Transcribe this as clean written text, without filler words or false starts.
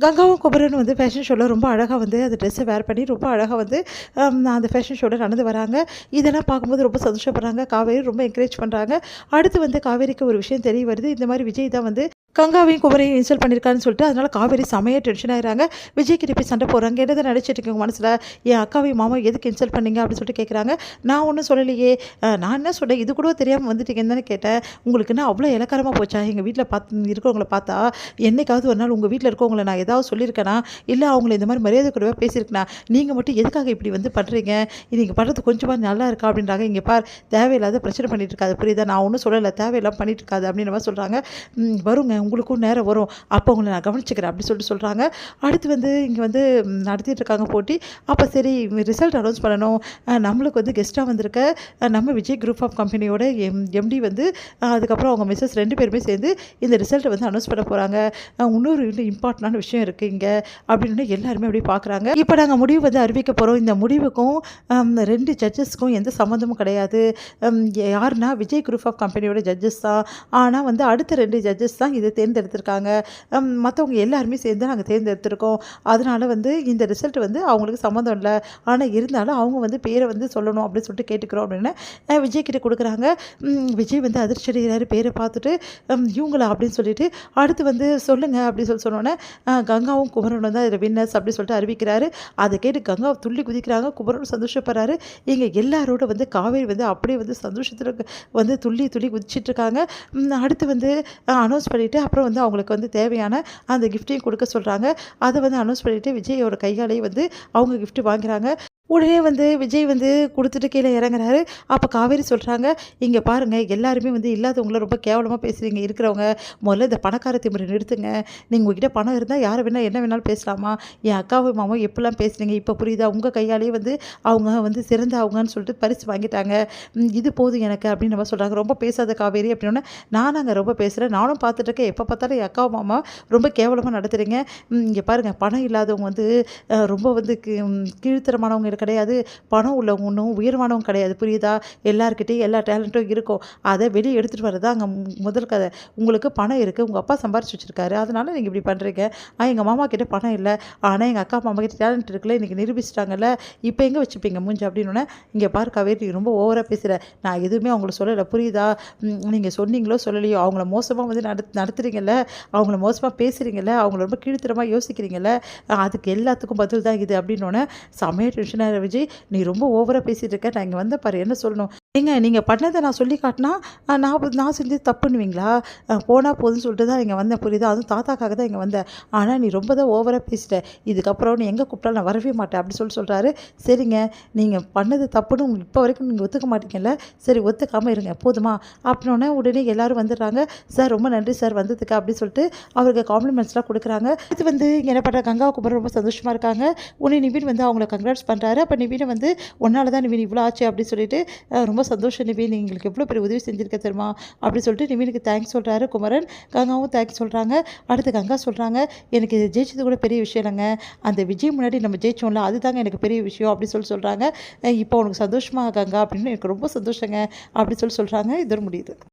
கங்காவும் குமரனும் வந்து ஃபேஷன் ஷோவில் ரொம்ப அழகாக வந்து அந்த ட்ரெஸ்ஸை வேர் பண்ணி ரொம்ப அழகாக வந்து அந்த ஃபேஷன் ஷோவில் நடந்து வராங்க. இதெல்லாம் பார்க்கும்போது ரொம்ப சந்தோஷப்படுறாங்க. காவேரி ரொம்ப என்கரேஜ் பண்ணுறாங்க. அடுத்து வந்து காவேரிக்கு ஒரு விஷயம் தெரிய வருது. இந்த மாதிரி விஜய் தான் வந்து கங்காவையும் குமரையும் இன்சல்ட் பண்ணியிருக்காருன்னு சொல்லிட்டு அதனால் காவேரி செமையாக டென்ஷன் ஆகிறாங்க. விஜய் கிட்ட போய் சண்டை போடுறாங்க. என்னதான் நினச்சிட்டு இருக்கீங்க மனசில், என் அக்காவையும் மாமா எதுக்கு இன்சல்ட் பண்ணீங்க அப்படின்னு சொல்லிட்டு கேட்குறாங்க. நான் ஒன்றும் சொல்லலையே, நான் என்ன சொன்னேன், இது கூட தெரியாமல் வந்துட்டீங்கன்னு தானே கேட்டேன். உங்களுக்கு என்ன அவ்வளோ இலக்காரமாக போச்சா? எங்கள் வீட்டில் இருக்கிறவங்கள பார்த்தா என்னைக்காவது ஒரு நாள் உங்கள் வீட்டில் இருக்கவங்கள நான் ஏதாவது சொல்லியிருக்கேனா, இல்லை அவங்கள இந்த மாதிரி மரியாதை கூடவே பேசியிருக்கேனா? நீங்கள் மட்டும் எதுக்காக இப்படி வந்து பண்ணுறீங்க? இது நீங்கள் பண்ணுறது கொஞ்சமாக நல்லா இருக்கா அப்படின்றாங்க. இங்கே பார், தேவையில்லாத பிரச்சனை பண்ணிட்டு இருக்காது, புரியுதா? நான் ஒன்றும் சொல்லலை, தேவையில்லாமல் பண்ணிட்டு இருக்காது அப்படின்னு மாதிரி சொல்கிறாங்க. வருங்க, உங்களுக்கும் நேரம் வரும், அப்போ உங்களை நான் கவனிச்சுக்கிறேன் அப்படி சொல்கிறாங்க. அடுத்து வந்து இங்கே வந்து நடத்திட்டு இருக்காங்க போட்டி. அப்போ சரி, ரிசல்ட் அனௌன்ஸ் பண்ணணும். நம்மளுக்கு வந்து கெஸ்ட்டாக வந்திருக்க நம்ம விஜய் குரூப் ஆஃப் கம்பெனியோட எம்டி வந்து அதுக்கப்புறம் அவங்க மிஸ்ஸஸ் 2 பேருமே சேர்ந்து இந்த ரிசல்ட்டை வந்து அனௌன்ஸ் பண்ண போகிறாங்க. இன்னொரு இம்பார்ட்டண்டான விஷயம் இருக்குது இங்கே அப்படின்னு எல்லாருமே அப்படி பார்க்குறாங்க. இப்போ நாங்கள் முடிவு வந்து அறிவிக்க போகிறோம். இந்த முடிவுக்கும் 2 ஜட்ஜஸ்க்கும் எந்த சம்மந்தமும் கிடையாது. யாருன்னா விஜய் குரூப் ஆஃப் கம்பெனியோட ஜட்ஜஸ் தான். ஆனால் வந்து அடுத்த 2 ஜட்ஜஸ் தான் இதை தேர்ந்தெடுத்திருக்காங்க. மற்றவங்க எல்லாருமே சேர்ந்து நாங்கள் தேர்ந்தெடுத்திருக்கோம். அதனால் வந்து இந்த ரிசல்ட் வந்து அவங்களுக்கு சம்மந்தம் இல்லை, ஆனால் இருந்தாலும் அவங்க வந்து பேரை வந்து சொல்லணும் அப்படின்னு சொல்லிட்டு கேட்டுக்கிறோம் அப்படின்னு விஜய் கிட்ட கொடுக்குறாங்க. விஜய் வந்து அதிர்ச்சி அடைகிறாரு பேரை பார்த்துட்டு. இவங்களா அப்படின்னு சொல்லிட்டு அடுத்து வந்து சொல்லுங்கள் அப்படின்னு சொன்னோன்னே கங்காவும் குமரனும் தான் இதில் வின்னர்ஸ் அப்படின்னு சொல்லிட்டு அறிவிக்கிறாரு. அதை கேட்டு கங்கா துள்ளி குதிக்கிறாங்க. குமரனும் சந்தோஷப்படுறாரு. இங்கே எல்லாரோட வந்து காவேரி வந்து அப்படியே வந்து சந்தோஷத்தில் வந்து துள்ளி குதிச்சிட்டு இருக்காங்க. அடுத்து வந்து அனௌன்ஸ் பண்ணிவிட்டு அப்புறம் வந்து அவங்களுக்கு வந்து தேவையான அந்த கிஃப்ட்டையும் கொடுக்க சொல்கிறாங்க. அதை வந்து அனௌன்ஸ் பண்ணிவிட்டு விஜயோட கையாலேயே வந்து அவங்க கிஃப்ட் வாங்குறாங்க. உடனே வந்து விஜய் வந்து கொடுத்துட்டு கீழே இறங்குறாரு. அப்போ காவேரி சொல்கிறாங்க, இங்கே பாருங்கள், எல்லாருமே வந்து இல்லாதவங்கள ரொம்ப கேவலமாக பேசுகிறீங்க இருக்கிறவங்க. முதல்ல இந்த பணக்கார திமிரை நிறுத்துங்க. நீங்கள் உங்ககிட்ட பணம் இருந்தால் யாரை வேணால் என்ன வேணாலும் பேசலாமா? என் அக்காவும் மாமாவும் எப்படிலாம் பேசுகிறீங்க, இப்போ புரியுதா? உங்கள் கையாலேயே வந்து அவங்க வந்து சிறந்த அவங்கன்னு சொல்லிட்டு பரிசு வாங்கிட்டாங்க. இது போதும் எனக்கு அப்படின்னு நம்ம சொல்கிறாங்க. ரொம்ப பேசாத காவேரி அப்படின்னா, நானாங்க ரொம்ப பேசுகிறேன், நானும் பார்த்துட்ருக்கேன், எப்போ பார்த்தாலும் என் அக்காவும் மாமா ரொம்ப கேவலமாக நடத்துகிறீங்க. இங்கே பாருங்கள், பணம் இல்லாதவங்க வந்து ரொம்ப வந்து கீழ்த்தரமானவங்க கிடையாது, பணம் உள்ளவங்க ஒன்றும் உயர்வானவங்க கிடையாது, புரியுதா? எல்லாருக்கிட்டையும் எல்லா டேலண்ட்டும் இருக்கும். அதை வெளியே எடுத்துகிட்டு வரது அங்கே முதல் கதை. உங்களுக்கு பணம் இருக்குது, உங்கள் அப்பா சம்பாரிச்சு வச்சுருக்காரு, அதனால நீங்கள் இப்படி பண்ணுறீங்க. எங்கள் மாமா கிட்டே பணம் இல்லை, ஆனால் எங்கள் அக்கா மாமா கிட்ட டேலண்ட் இருக்குல்ல, இன்றைக்கி நிரூபிச்சிட்டாங்கல்ல, இப்போ எங்கே வச்சுப்பீங்க மூஞ்சி அப்படின்னு. இங்கே பாரு காவேரி, நீ ரொம்ப ஓவராக பேசுகிற, நான் எதுவுமே அவங்கள சொல்லலை, புரியுதா? நீங்கள் சொன்னீங்களோ சொல்லலையோ, அவங்கள மோசமாக வந்து நடத்துகிறீங்கல்ல, அவங்கள மோசமாக பேசுகிறீங்கல்ல, அவங்கள ரொம்ப கீழ்த்தரமாக யோசிக்கிறீங்கல்ல, அதுக்கு எல்லாத்துக்கும் பதில் தான் இது அப்படின்னோடனே செமையாக டென்ஷனாக விஜய், நீ ரொம்ப ஓவராக பேசிகிட்டு இருக்க, நான் இங்கே வந்த பாரு என்ன சொல்லணும். ஏங்க, நீங்கள் பண்ணதை நான் சொல்லி காட்டினா நான் செஞ்சு தப்புன்னுவீங்களா? போனால் போதுன்னு சொல்லிட்டு தான் இங்கே வந்தேன், புரியுதா? அதுவும் தாத்தாக்காக தான் இங்கே வந்தேன். ஆனால் நீ ரொம்ப தான் ஓவராக பேசிட்டேன், இதுக்கப்புறம் நீ எங்கே கூப்பிட்டாலும் நான் வரவே மாட்டேன் அப்படி சொல்கிறாரு. சரிங்க, நீங்கள் பண்ணது தப்புன்னு உங்களுக்கு இப்போ வரைக்கும் நீங்கள் ஒத்துக்க மாட்டீங்கல்ல, சரி ஒத்துக்காமல் இருங்க போதுமா அப்படின்னோடனே உடனே எல்லோரும் வந்துடுறாங்க. சார் ரொம்ப நன்றி சார் வந்ததுக்கு அப்படின்னு சொல்லிட்டு அவருக்கு காம்ப்ளிமெண்ட்ஸ்லாம் கொடுக்குறாங்க. இது வந்து என்ன பண்ணுற, கங்கா குமரன் ரொம்ப சந்தோஷமாக இருக்காங்க. உடனே நிவின் வந்து அவங்கள கங்க்ராட்ஸ் பண்ணுறாரு. அப்போ நிவினை வந்து உன்னால தான் நிவின் இவ்வளோ ஆச்சு அப்படின்னு சொல்லிட்டு ரொம்ப சந்தோஷம் நிவின், எங்களுக்கு எவ்வளோ பெரிய உதவி செஞ்சுருக்க தெரியுமா அப்படின்னு சொல்லிட்டு நிவினுக்கு தேங்க்ஸ் சொல்கிறாரு குமரன். கங்காவும் தேங்க்ஸ் சொல்கிறாங்க. அடுத்து கங்கா சொல்கிறாங்க, எனக்கு இது ஜெயிச்சது கூட பெரிய விஷயம் இல்லைங்க, அந்த விஜய் முன்னாடி நம்ம ஜெயிச்சோம்ல அதுதாங்க எனக்கு பெரிய விஷயம் அப்படின்னு சொல்கிறாங்க. இப்போ உனக்கு சந்தோஷமாக கங்கா அப்படின்னு, எனக்கு ரொம்ப சந்தோஷங்க அப்படி சொல்கிறாங்க. இதோட முடியுது.